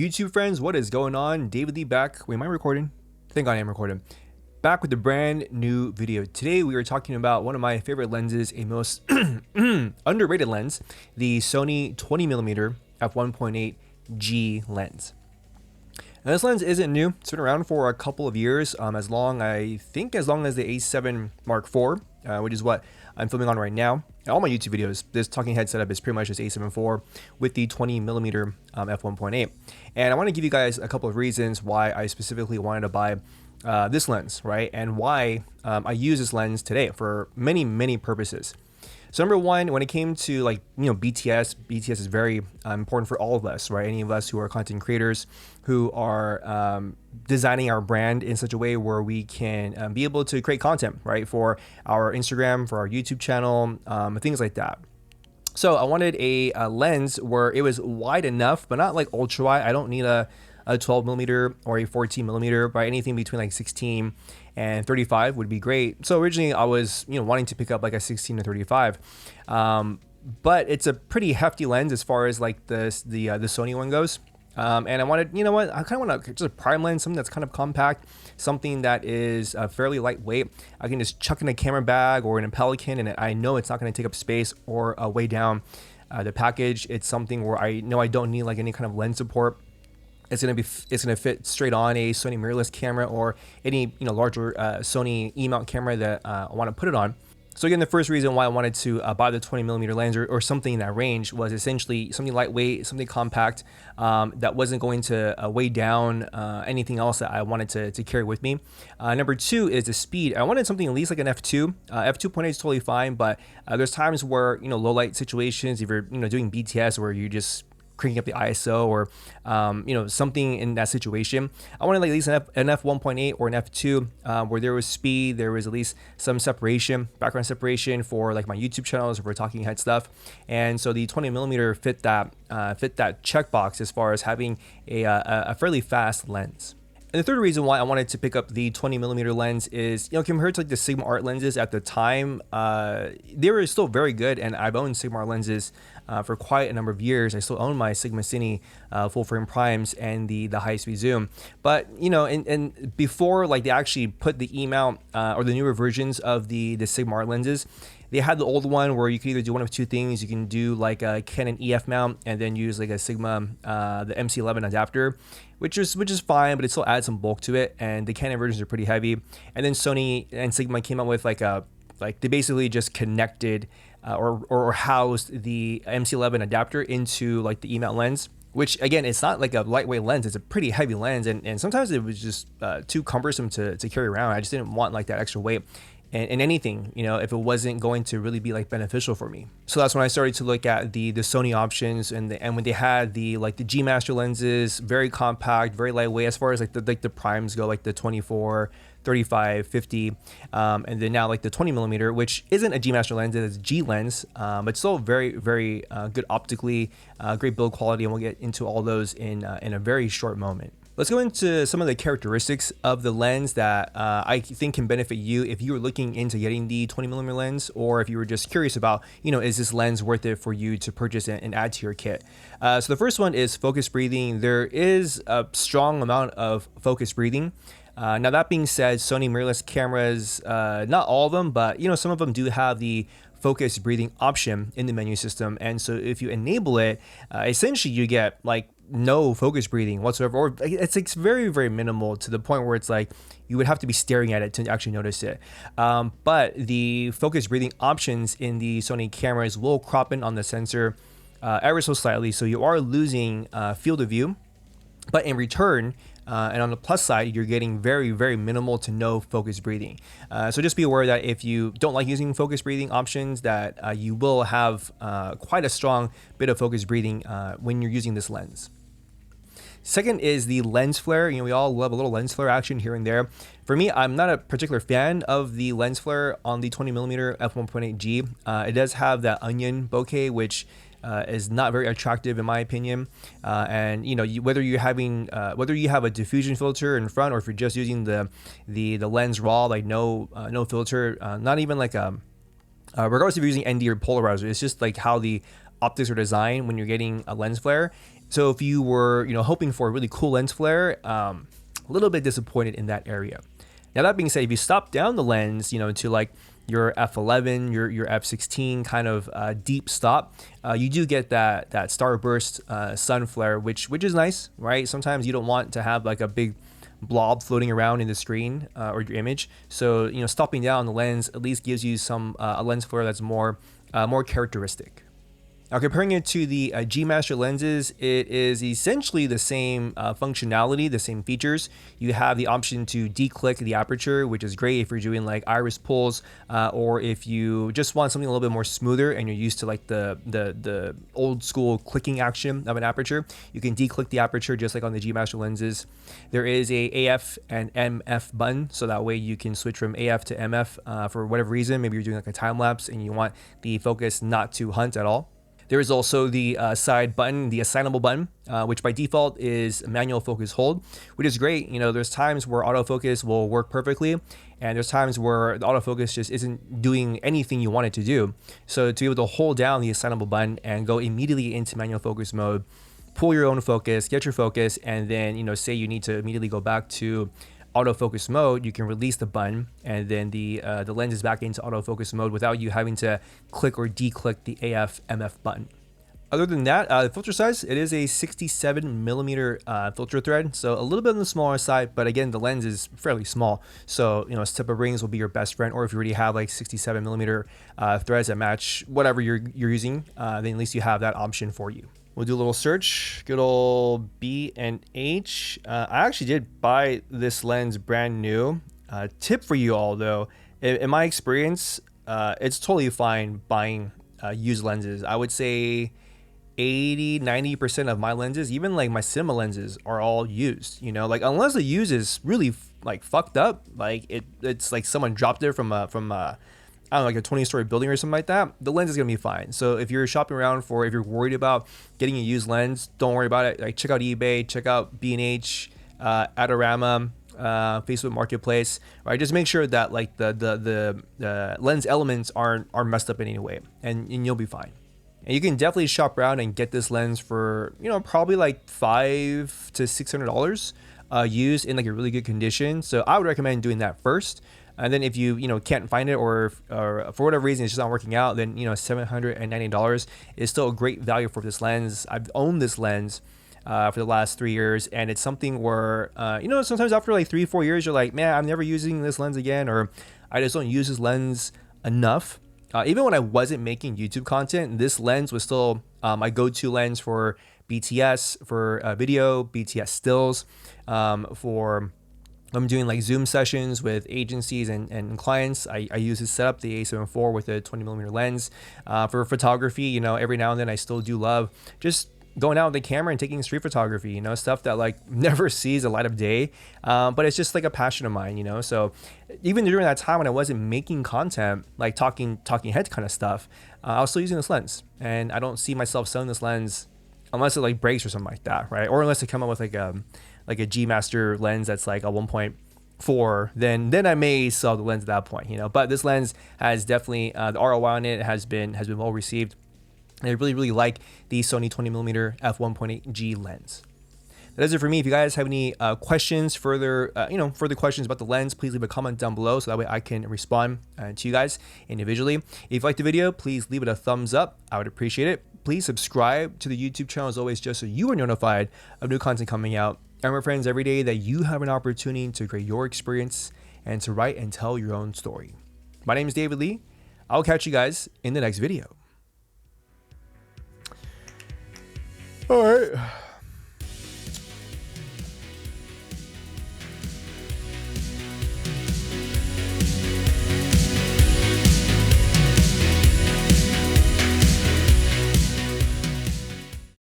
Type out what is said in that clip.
YouTube friends, what is going on? David Lee back. Wait, am I recording? I think I am recording. Back with a brand new video. Today we are talking about one of my favorite lenses, a most underrated lens, the Sony 20mm F1.8 G lens. Now this lens isn't new. It's been around for a couple of years, as long as the A7 Mark IV, which is what I'm filming on right now. And all my YouTube videos, this talking head setup is pretty much just A7 IV with the 20mm f1.8. And I want to give you guys a couple of reasons why I specifically wanted to buy this lens, right? And why I use this lens today for many purposes. So number one, when it came to BTS is very important for all of us, right? Any of us who are content creators who are designing our brand in such a way where we can be able to create content, right? For our Instagram, for our YouTube channel, things like that. So I wanted a lens where it was wide enough, but not like ultra wide. I don't need a 12mm or a 14mm, right? Anything between like 16 and 35 would be great. So originally I was wanting to pick up like a 16 to 35, but it's a pretty hefty lens as far as like the Sony one goes. And I wanted, I kind of want just a prime lens, something that's kind of compact, something that is fairly lightweight. I can just chuck in a camera bag or in a Pelican, and I know it's not going to take up space or weigh down the package. It's something where I know I don't need like any kind of lens support. It's gonna fit straight on a Sony mirrorless camera or any larger Sony E-mount camera that I want to put it on. So again, the first reason why I wanted to buy the 20mm lens or something in that range was essentially something lightweight, something compact that wasn't going to weigh down anything else that I wanted to carry with me. Number two is the speed. I wanted something at least like an f2. F2.8 is totally fine, but there's times where low light situations, if you're doing BTS where you just cranking up the ISO or something in that situation, I wanted like at least an f1.8 or an f2 where there was speed, there was at least some separation, background separation for like my YouTube channels if we're talking head stuff. And so the 20mm fit that checkbox as far as having a fairly fast lens. And the third reason why I wanted to pick up the 20mm lens is, compared to like the Sigma Art lenses at the time, they were still very good, and I've owned Sigma Art lenses for quite a number of years. I still own my Sigma Cine full frame primes and the high speed zoom. But and before like they actually put the E-mount or the newer versions of the Sigma Art lenses, they had the old one where you could either do one of two things. You can do like a Canon EF mount and then use like a Sigma the MC11 adapter, which is fine, but it still adds some bulk to it. And the Canon versions are pretty heavy. And then Sony and Sigma came out with they basically just connected or housed the MC11 adapter into like the E-mount lens, which again, it's not like a lightweight lens. It's a pretty heavy lens, and sometimes it was just too cumbersome to carry around. I just didn't want like that extra weight and anything, if it wasn't going to really be like beneficial for me. So that's when I started to look at the Sony options, and when they had the G Master lenses, very compact, very lightweight as far as like the primes go, like the 24, 35, 50, and then now like the 20mm, which isn't a G Master lens, it's a G lens, but still very good optically, great build quality, and we'll get into all those in a very short moment. Let's go into some of the characteristics of the lens that I think can benefit you if you were looking into getting the 20mm lens, or if you were just curious about, is this lens worth it for you to purchase and add to your kit. So the first one is focus breathing. There is a strong amount of focus breathing. Now that being said, Sony mirrorless cameras, not all of them, but some of them do have the focus breathing option in the menu system. And so if you enable it, essentially you get like no focus breathing whatsoever, or it's very minimal, to the point where it's like you would have to be staring at it to actually notice it. But the focus breathing options in the Sony cameras will crop in on the sensor ever so slightly, so you are losing field of view, but in return, and on the plus side, you're getting very minimal to no focus breathing. So just be aware that if you don't like using focus breathing options, that you will have quite a strong bit of focus breathing when you're using this lens. Second is the lens flare. We all love a little lens flare action here and there. For me, I'm not a particular fan of the lens flare on the 20mm f1.8 G. It does have that onion bokeh, which is not very attractive in my opinion. And whether you have a diffusion filter in front, or if you're just using the lens raw, like no filter, not even like regardless if you're using ND or polarizer, it's just like how the optics are designed when you're getting a lens flare. So if you were, hoping for a really cool lens flare, a little bit disappointed in that area. Now that being said, if you stop down the lens, to like your f11, your f16 kind of deep stop, you do get that starburst sun flare, which is nice, right? Sometimes you don't want to have like a big blob floating around in the screen or your image. So stopping down the lens at least gives you some a lens flare that's more characteristic. Now comparing it to the G Master lenses, it is essentially the same functionality, the same features. You have the option to de-click the aperture, which is great if you're doing like iris pulls, or if you just want something a little bit more smoother and you're used to like the old school clicking action of an aperture. You can de-click the aperture just like on the G Master lenses. There is a AF and MF button, so that way you can switch from AF to MF for whatever reason. Maybe you're doing like a time lapse and you want the focus not to hunt at all. There is also the side button, the assignable button, which by default is manual focus hold, which is great. There's times where autofocus will work perfectly, and there's times where the autofocus just isn't doing anything you want it to do. So to be able to hold down the assignable button and go immediately into manual focus mode, pull your own focus, get your focus, and then say you need to immediately go back to autofocus mode, you can release the button and then the lens is back into autofocus mode without you having to click or de-click the AF MF button. Other than that, the filter size, it is a 67mm filter thread, so a little bit on the smaller side, but again, the lens is fairly small, so a step of rings will be your best friend, or if you already have like 67mm threads that match whatever you're using, then at least you have that option for you. We'll do a little search, good old B&H. I actually did buy this lens brand new. Tip for you all though, in my experience, it's totally fine buying used lenses. I would say 80-90% of my lenses, even like my cinema lenses, are all used. Like unless the use is really like fucked up, like it's like someone dropped it from I don't know, like a 20-story building or something like that, the lens is gonna be fine. So if you're shopping around if you're worried about getting a used lens, don't worry about it. Like check out eBay, check out B&H, Adorama, Facebook Marketplace, right? Just make sure that like the lens elements aren't messed up in any way, and you'll be fine. And you can definitely shop around and get this lens for probably like $500 to $600 used in like a really good condition. So I would recommend doing that first. And then if you can't find it or for whatever reason it's just not working out, then $790 is still a great value for this lens. I've owned this lens for the last 3 years, and it's something where sometimes after like 3-4 years you're like, man, I'm never using this lens again, or I just don't use this lens enough. Even when I wasn't making YouTube content, this lens was still my go-to lens for BTS, for video, BTS stills, for I'm doing like Zoom sessions with agencies and clients. I use this setup, the A7IV with a 20mm lens. For photography, every now and then I still do love just going out with the camera and taking street photography, stuff that like never sees the light of day. But it's just like a passion of mine, So even during that time when I wasn't making content, like talking head kind of stuff, I was still using this lens. And I don't see myself selling this lens unless it like breaks or something like that, right? Or unless they come up with like a G Master lens that's like a 1.4, then I may sell the lens at that point, But this lens has definitely the ROI on it has been well received. And I really like the Sony 20mm F1.8 G lens. That is it for me. If you guys have any questions, further questions about the lens, please leave a comment down below so that way I can respond to you guys individually. If you liked the video, please leave it a thumbs up. I would appreciate it. Please subscribe to the YouTube channel as always, just so you are notified of new content coming out. And my friends, every day that you have an opportunity to create your experience and to write and tell your own story. My name is David Lee. I'll catch you guys in the next video. All right.